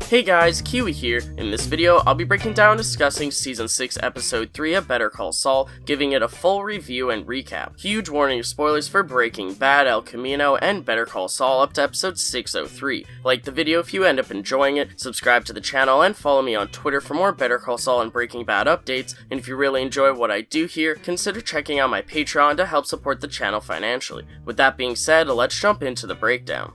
Hey guys, Kiwi here. In this video, I'll be breaking down and discussing Season 6 Episode 3 of Better Call Saul, giving it a full review and recap. Huge warning of spoilers for Breaking Bad, El Camino, and Better Call Saul up to Episode 603. Like the video if you end up enjoying it, subscribe to the channel, and follow me on Twitter for more Better Call Saul and Breaking Bad updates, and if you really enjoy what I do here, consider checking out my Patreon to help support the channel financially. With that being said, let's jump into the breakdown.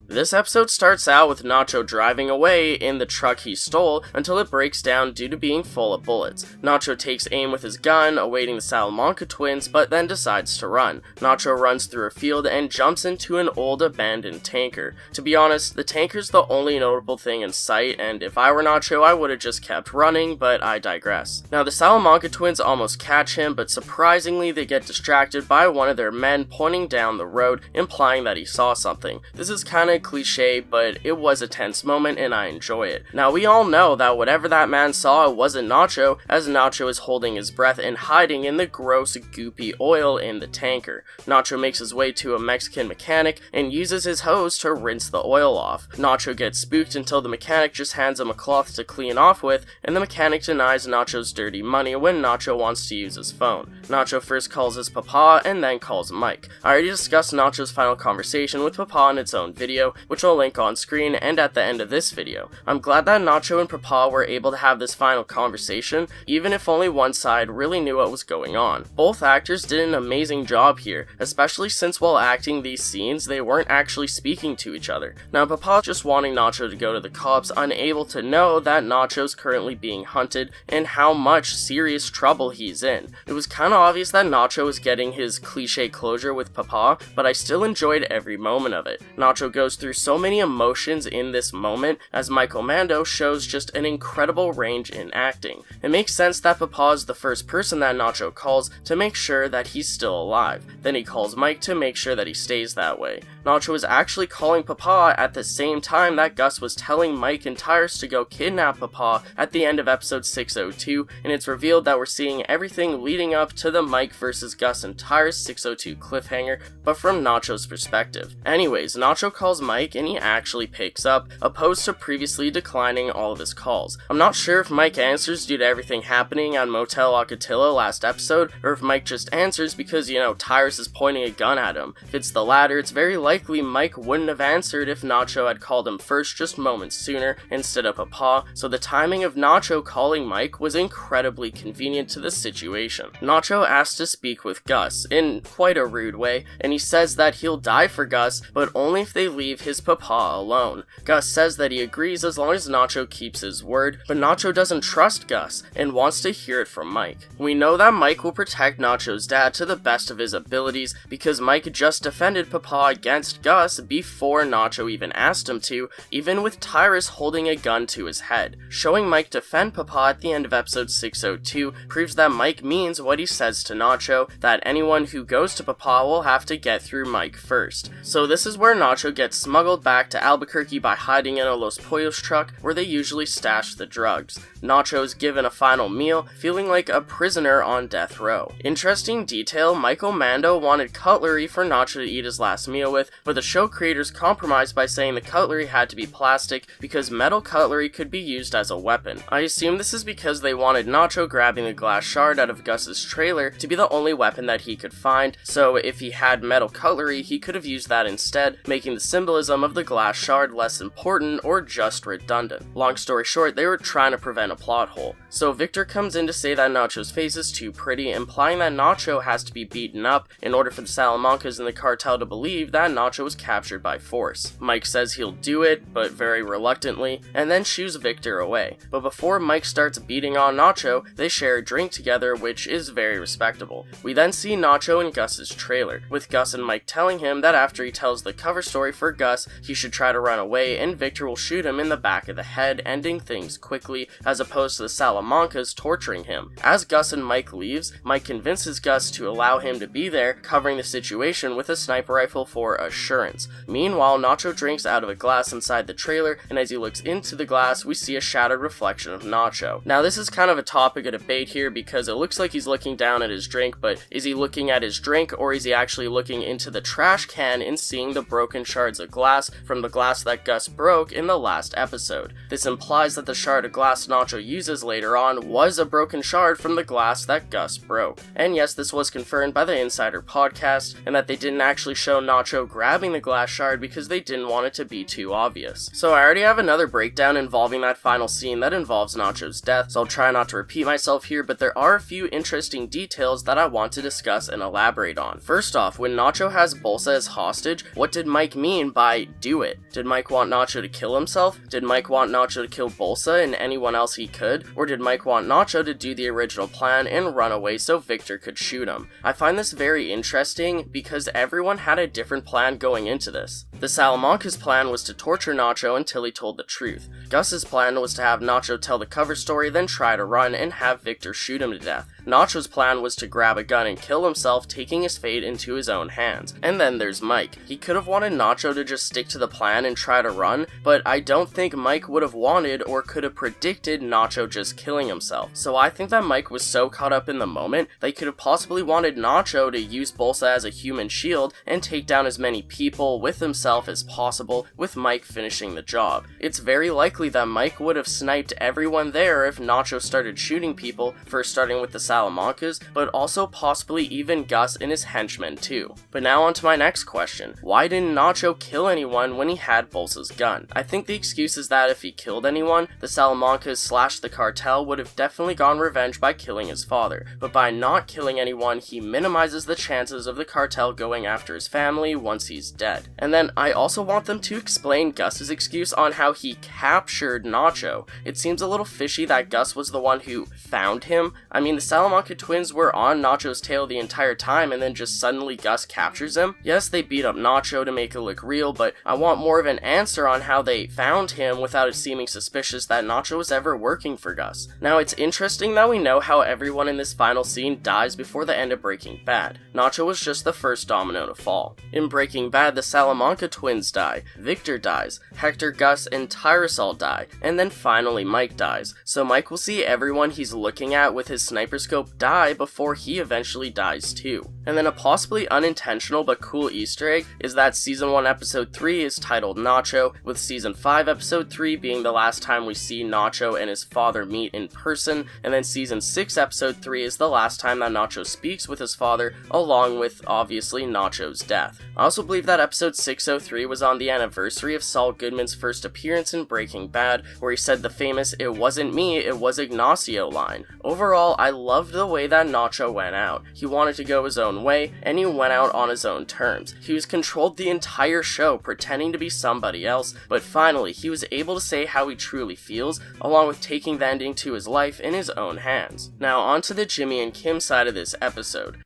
This episode starts out with Nacho driving away in the truck he stole until it breaks down due to being full of bullets. Nacho takes aim with his gun, awaiting the Salamanca twins, but then decides to run. Nacho runs through a field and jumps into an old abandoned tanker. To be honest, the tanker's the only notable thing in sight, and if I were Nacho, I would've just kept running, but I digress. Now, the Salamanca twins almost catch him, but surprisingly they get distracted by one of their men pointing down the road, implying that he saw something. This is kinda cliche, but it was a tense moment and I enjoy it. Now, we all know that whatever that man saw, it wasn't Nacho, as Nacho is holding his breath and hiding in the gross goopy oil in the tanker. Nacho makes his way to a Mexican mechanic and uses his hose to rinse the oil off. Nacho gets spooked until the mechanic just hands him a cloth to clean off with, and the mechanic denies Nacho's dirty money when Nacho wants to use his phone. Nacho first calls his papa and then calls Mike. I already discussed Nacho's final conversation with papa in its own video, which I'll link on screen and at the end of this video. I'm glad that Nacho and Papa were able to have this final conversation, even if only one side really knew what was going on. Both actors did an amazing job here, especially since while acting these scenes, they weren't actually speaking to each other. Now, Papa's just wanting Nacho to go to the cops, unable to know that Nacho's currently being hunted and how much serious trouble he's in. It was kinda obvious that Nacho was getting his cliche closure with Papa, but I still enjoyed every moment of it. Nacho goes through so many emotions in this moment, as Michael Mando shows just an incredible range in acting. It makes sense that Papa is the first person that Nacho calls to make sure that he's still alive. Then he calls Mike to make sure that he stays that way. Nacho is actually calling Papa at the same time that Gus was telling Mike and Tyrus to go kidnap Papa at the end of episode 602, and it's revealed that we're seeing everything leading up to the Mike versus Gus and Tyrus 602 cliffhanger, but from Nacho's perspective. Anyways, Nacho calls Mike and he actually picks up, opposed to previously declining all of his calls. I'm not sure if Mike answers due to everything happening on Motel Ocatilla last episode, or if Mike just answers because, Tyrus is pointing a gun at him. If it's the latter, it's very likely Mike wouldn't have answered if Nacho had called him first just moments sooner instead of Papa, so the timing of Nacho calling Mike was incredibly convenient to the situation. Nacho asks to speak with Gus, in quite a rude way, and he says that he'll die for Gus, but only if they leave his Papa alone. Gus says that he agrees as long as Nacho keeps his word, but Nacho doesn't trust Gus and wants to hear it from Mike. We know that Mike will protect Nacho's dad to the best of his abilities because Mike just defended Papa against Gus before Nacho even asked him to, even with Tyrus holding a gun to his head. Showing Mike defend Papa at the end of episode 602 proves that Mike means what he says to Nacho, that anyone who goes to Papa will have to get through Mike first. So this is where Nacho gets smuggled back to Albuquerque by hiding in a Los Pollos truck where they usually stash the drugs. Nacho is given a final meal, feeling like a prisoner on death row. Interesting detail, Michael Mando wanted cutlery for Nacho to eat his last meal with, but the show creators compromised by saying the cutlery had to be plastic because metal cutlery could be used as a weapon. I assume this is because they wanted Nacho grabbing the glass shard out of Gus's trailer to be the only weapon that he could find, so if he had metal cutlery, he could have used that instead, making the symbolism of the glass shard less important or just redundant. Long story short, they were trying to prevent a plot hole. So Victor comes in to say that Nacho's face is too pretty, implying that Nacho has to be beaten up in order for the Salamancas and the cartel to believe that Nacho was captured by force. Mike says he'll do it, but very reluctantly, and then shoos Victor away. But before Mike starts beating on Nacho, they share a drink together, which is very respectable. We then see Nacho in Gus's trailer, with Gus and Mike telling him that after he tells the cover story for Gus, he should try to run away and Victor will shoot him in the back of the head, ending things quickly, as opposed to the Salamancas torturing him. As Gus and Mike leaves, Mike convinces Gus to allow him to be there, covering the situation with a sniper rifle for assurance. Meanwhile, Nacho drinks out of a glass inside the trailer, and as he looks into the glass, we see a shattered reflection of Nacho. Now, this is kind of a topic of debate here because it looks like he's looking down at his drink, but is he looking at his drink or is he actually looking into the trash can and seeing the broken shards of glass from the glass that Gus broke in the last episode. This implies that the shard of glass Nacho uses later on was a broken shard from the glass that Gus broke. And yes, this was confirmed by the Insider podcast, and that they didn't actually show Nacho grabbing the glass shard because they didn't want it to be too obvious. So I already have another breakdown involving that final scene that involves Nacho's death, so I'll try not to repeat myself here, but there are a few interesting details that I want to discuss and elaborate on. First off, when Nacho has Bolsa as hostage, what did Mike mean by do it? Did Mike want Nacho to kill himself? Did Mike want Nacho to kill Bolsa and anyone else he could? Or did Mike want Nacho to do the original plan and run away so Victor could shoot him? I find this very interesting because everyone had a different plan going into this. The Salamanca's plan was to torture Nacho until he told the truth. Gus's plan was to have Nacho tell the cover story, then try to run and have Victor shoot him to death. Nacho's plan was to grab a gun and kill himself, taking his fate into his own hands. And then there's Mike. He could have wanted Nacho to just stick to the plan and try to run, but I don't think Mike would have wanted or could have predicted Nacho just killing himself. So I think that Mike was so caught up in the moment that he could have possibly wanted Nacho to use Bolsa as a human shield and take down as many people with himself as possible, with Mike finishing the job. It's very likely that Mike would have sniped everyone there if Nacho started shooting people, first starting with the Salamancas, but also possibly even Gus and his henchmen too. But now on to my next question. Why didn't Nacho kill anyone when he had Bolsa's gun? I think the excuse is that if he killed anyone, the Salamancas / the Cartel would have definitely gone revenge by killing his father, but by not killing anyone, he minimizes the chances of the Cartel going after his family once he's dead. And then I also want them to explain Gus's excuse on how he captured Nacho. It seems a little fishy that Gus was the one who found him. I mean, the Salamanca twins were on Nacho's tail the entire time and then just suddenly Gus captures him. Yes, they beat up Nacho to make it look real, but I want more of an answer on how they found him without it seeming suspicious that Nacho was ever working for Gus. Now, it's interesting that we know how everyone in this final scene dies before the end of Breaking Bad. Nacho was just the first domino to fall. In Breaking Bad, the Salamanca twins die, Victor dies, Hector, Gus, and Tyrosol die, and then finally Mike dies. So Mike will see everyone he's looking at with his sniper scope die before he eventually dies too. And then a possibly unintentional but cool Easter egg is that Season 1 Episode 3 is titled Nacho, with Season 5 Episode 3 being the last time we see Nacho and his father meet in person, and then Season 6 Episode 3 is the last time that Nacho speaks with his father, along with, obviously, Nacho's death. I also believe that Episode 603 was on the anniversary of Saul Goodman's first appearance in Breaking Bad, where he said the famous "It wasn't me, it was Ignacio" line. Overall, I loved the way that Nacho went out. He wanted to go his own way, and he went out on his own terms. He was controlled the entire show, pretending to be somebody else, but finally, he was able to say how he truly feels, along with taking the ending to his life in his own hands. Now, on to the Jimmy and Kim side of this episode,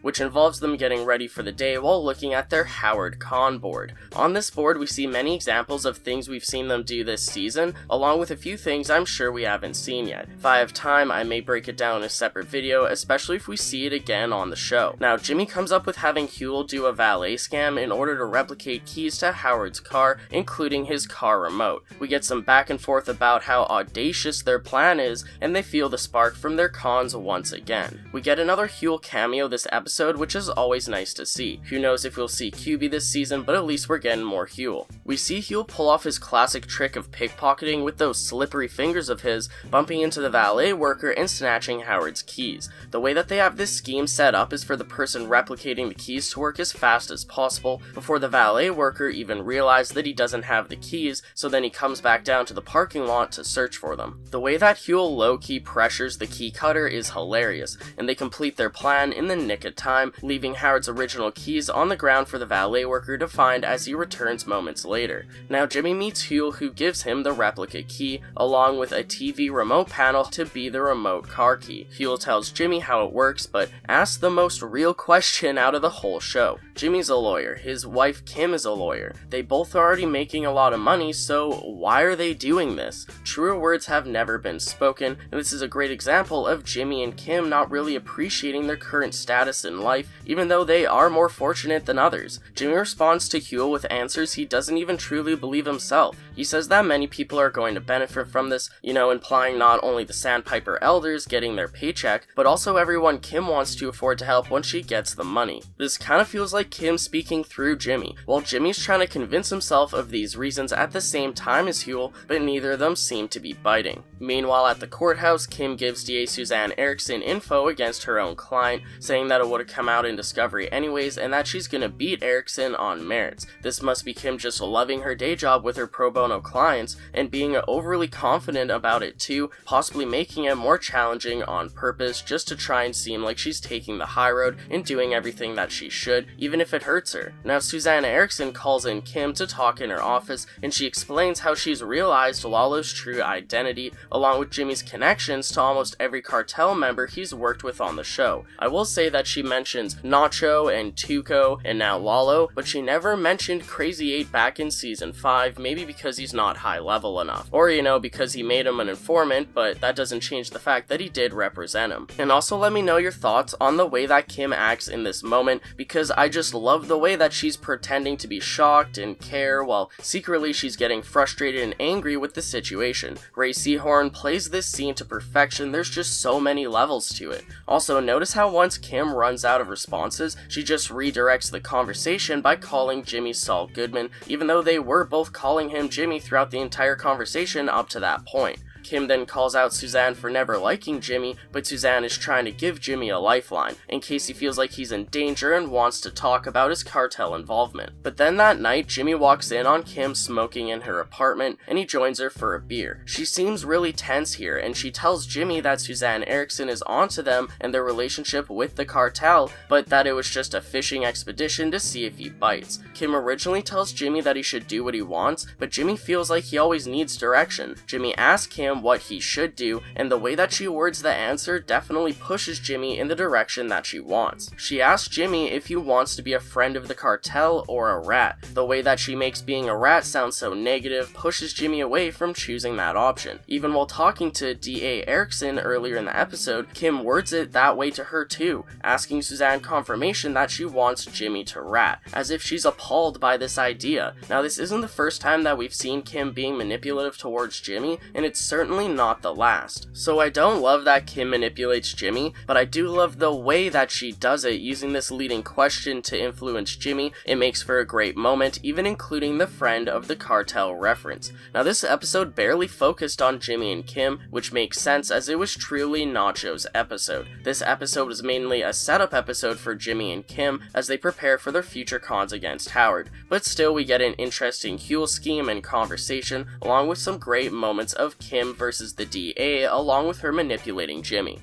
which involves them getting ready for the day while looking at their Howard Con board. On this board, we see many examples of things we've seen them do this season, along with a few things I'm sure we haven't seen yet. If I have time, I may break it down in a separate video, especially if we see it again on the show. Now, Jimmy comes up with having Huel do a valet scam in order to replicate keys to Howard's car, including his car remote. We get some back and forth about how audacious their plan is, and they feel the spark from their cons once again. We get another Huel cameo this episode, which is always nice to see. Who knows if we'll see QB this season, but at least we're getting more Huel. We see Huel pull off his classic trick of pickpocketing with those slippery fingers of his, bumping into the valet worker and snatching Howard's keys. The way that they have this scheme set up is for the person replicating the keys to work as fast as possible before the valet worker even realizes that he doesn't have the keys, so then he comes back down to the parking lot to search for them. The way that Huel low-key pressures the key cutter is hilarious, and they complete their plan in the nick of time, leaving Howard's original keys on the ground for the valet worker to find as he returns moments later. Now Jimmy meets Huel, who gives him the replica key, along with a TV remote panel to be the remote car key. Huel tells Jimmy how it works, but asks the most real question out of the whole show. Jimmy's a lawyer, his wife Kim is a lawyer. They both are already making a lot of money, so why are they doing this? Truer words have never been spoken, and this is a great example of Jimmy and Kim not really appreciating their current status in life, even though they are more fortunate than others. Jimmy responds to Huel with answers he doesn't even truly believe himself. He says that many people are going to benefit from this, implying not only the Sandpiper elders getting their paycheck, but also everyone Kim wants to afford to help once she gets the money. This kind of feels like Kim speaking through Jimmy, while Jimmy's trying to convince himself of these reasons at the same time as Huel, but neither of them seem to be biting. Meanwhile, at the courthouse, Kim gives DA Suzanne Erickson info against her own client, saying that it would have come out in discovery anyways and that she's gonna beat Erickson on merits. This must be Kim just loving her day job with her pro bono clients and being overly confident about it too, possibly making it more challenging on purpose just to try and seem like she's taking the high road and doing everything that she should, even if it hurts her. Now, Susanna Erickson calls in Kim to talk in her office, and she explains how she's realized Lalo's true identity, along with Jimmy's connections to almost every Cartel member he's worked with on the show. I will say that she mentions Nacho and Tuco and now Lalo, but she never mentioned Crazy 8 back in season 5, maybe because he's not high level enough, or because he made him an informant, but that doesn't change the fact that he did represent him. And also let me know your thoughts on the way that Kim acts in this moment, because I just love the way that she's pretending to be shocked and care while secretly she's getting frustrated and angry with the situation. Ray Seahorn plays this scene to perfection. There's just so many levels to it. Also, notice how once Kim runs out of responses, she just redirects the conversation by calling Jimmy Saul Goodman, even though they were both calling him Jimmy throughout the entire conversation up to that point. Kim then calls out Suzanne for never liking Jimmy, but Suzanne is trying to give Jimmy a lifeline, in case he feels like he's in danger and wants to talk about his cartel involvement. But then that night, Jimmy walks in on Kim smoking in her apartment, and he joins her for a beer. She seems really tense here, and she tells Jimmy that Suzanne Erickson is onto them and their relationship with the cartel, but that it was just a fishing expedition to see if he bites. Kim originally tells Jimmy that he should do what he wants, but Jimmy feels like he always needs direction. Jimmy asks him what he should do, and the way that she words the answer definitely pushes Jimmy in the direction that she wants. She asks Jimmy if he wants to be a friend of the cartel or a rat. The way that she makes being a rat sound so negative pushes Jimmy away from choosing that option. Even while talking to DA Erickson earlier in the episode, Kim words it that way to her too, asking Suzanne confirmation that she wants Jimmy to rat, as if she's appalled by this idea. Now, this isn't the first time that we've seen Kim being manipulative towards Jimmy, and it's certainly not the last. So I don't love that Kim manipulates Jimmy, but I do love the way that she does it, using this leading question to influence Jimmy. It makes for a great moment, even including the friend of the cartel reference. Now, this episode barely focused on Jimmy and Kim, which makes sense as it was truly Nacho's episode. This episode was mainly a setup episode for Jimmy and Kim as they prepare for their future cons against Howard, but still we get an interesting Huel scheme and conversation, along with some great moments of Kim versus the DA, along with her manipulating Jimmy.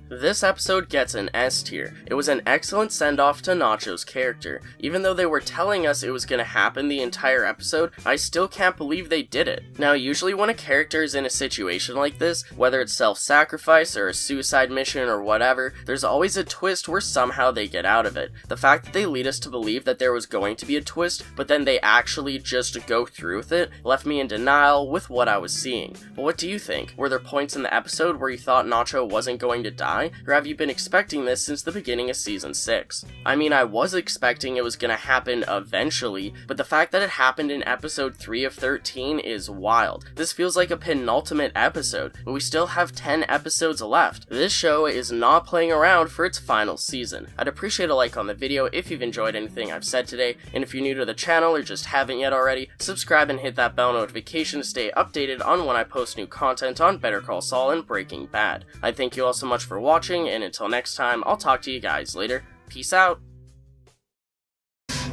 This episode gets an S tier. It was an excellent send-off to Nacho's character. Even though they were telling us it was gonna happen the entire episode, I still can't believe they did it. Now, usually when a character is in a situation like this, whether it's self-sacrifice or a suicide mission or whatever, there's always a twist where somehow they get out of it. The fact that they lead us to believe that there was going to be a twist, but then they actually just go through with it, left me in denial with what I was seeing. But what do you think? Were there points in the episode where you thought Nacho wasn't going to die? Or have you been expecting this since the beginning of season 6? I mean, I was expecting it was gonna happen eventually, but the fact that it happened in episode 3 of 13 is wild. This feels like a penultimate episode, but we still have 10 episodes left. This show is not playing around for its final season. I'd appreciate a like on the video if you've enjoyed anything I've said today, and if you're new to the channel or just haven't yet already, subscribe and hit that bell notification to stay updated on when I post new content on Better Call Saul and Breaking Bad. I thank you all so much for watching, and until next time, I'll talk to you guys later. Peace out.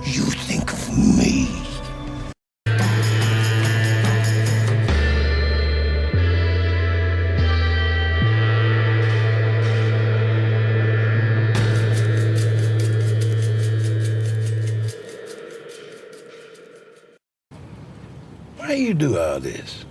You think of me. Why you do all this?